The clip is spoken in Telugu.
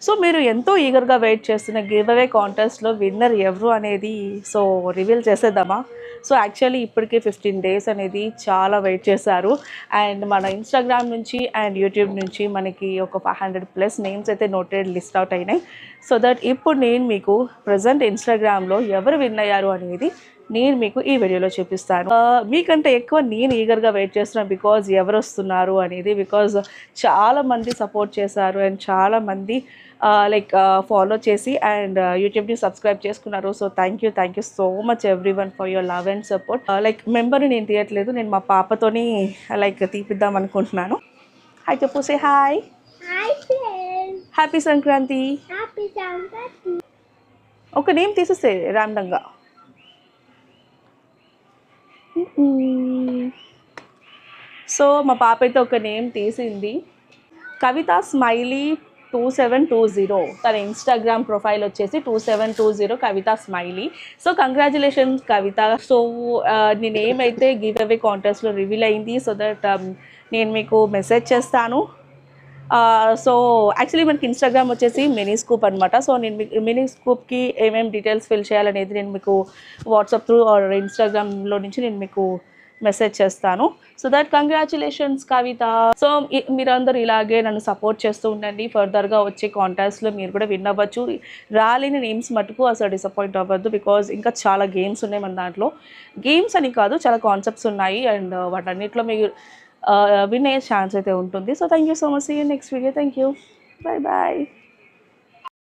సో మీరు ఎంతో ఈగర్గా వెయిట్ చేస్తున్న గివ్ అవే కాంటెస్ట్లో విన్నర్ ఎవరు అనేది సో రివీల్ చేసేద్దామా? సో యాక్చువల్లీ ఇప్పటికే 15 డేస్ అనేది చాలా వెయిట్ చేశారు. అండ్ మన ఇన్స్టాగ్రామ్ నుంచి అండ్ యూట్యూబ్ నుంచి మనకి ఒక 500+ నేమ్స్ అయితే నోటెడ్ లిస్ట్ అవుట్ అయినాయి. సో దట్ ఇప్పుడు నేను మీకు ప్రజెంట్ ఇన్స్టాగ్రామ్లో ఎవరు విన్ అయ్యారు అనేది నేను మీకు ఈ వీడియోలో చూపిస్తాను. మీకంటే ఎక్కువ నేను ఈగర్గా వెయిట్ చేస్తున్నాను బికాజ్ ఎవరు వస్తున్నారు అనేది. బికాజ్ చాలామంది సపోర్ట్ చేశారు అండ్ చాలామంది లైక్ ఫాలో చేసి అండ్ యూట్యూబ్ని సబ్స్క్రైబ్ చేసుకున్నారు. So thank you so much everyone for your love and support. Like మెంబర్ని నేను తీయట్లేదు, నేను మా పాపతోని లైక్ తీపిద్దాం అనుకుంటున్నాను. హాయ్ చెప్పు, సే హాయ్. హ్యాపీ సంక్రాంతి. ఒక నేమ్ తీసేస్తే ర్యాండంగా. సో మా పాప అయితే ఒక నేమ్ తీసింది, కవిత స్మైలీ 2720. తన ఇన్స్టాగ్రామ్ ప్రొఫైల్ వచ్చేసి 2720 కవిత స్మైలీ. సో కంగ్రాచులేషన్స్ కవిత. సో నీ నేమ్ అయితే గివ్ అవే కాంటెస్ట్లో రివీల్ అయింది. సో దట్ నేను మీకు మెసేజ్ చేస్తాను. సో యాక్చువల్లీ మనకి ఇన్స్టాగ్రామ్ వచ్చేసి మినీ స్కూప్ అనమాట. సో నేను మినీ స్కూప్కి ఏమేమి డీటెయిల్స్ ఫిల్ చేయాలనేది నేను మీకు వాట్సాప్ త్రూ ఆర్ ఇన్స్టాగ్రామ్లో నుంచి నేను మీకు మెసేజ్ చేస్తాను. So that congratulations Kavitha. So మీరందరూ ఇలాగే నన్ను సపోర్ట్ చేస్తూ ఉండండి. ఫర్దర్గా వచ్చే కాంటెస్ట్లో మీరు కూడా విన్ అవ్వచ్చు. రాలేని నేమ్స్ మటుకు అసలు డిసప్పాయింట్ అవ్వద్దు బికాజ్ ఇంకా చాలా గేమ్స్ ఉన్నాయి మన దాంట్లో. గేమ్స్ అని కాదు, చాలా కాన్సెప్ట్స్ ఉన్నాయి అండ్ వాటన్నిటిలో మీరు విన్ అయ్యే ఛాన్స్ అయితే ఉంటుంది. So thank you so much. See you next video. Thank you. Bye bye.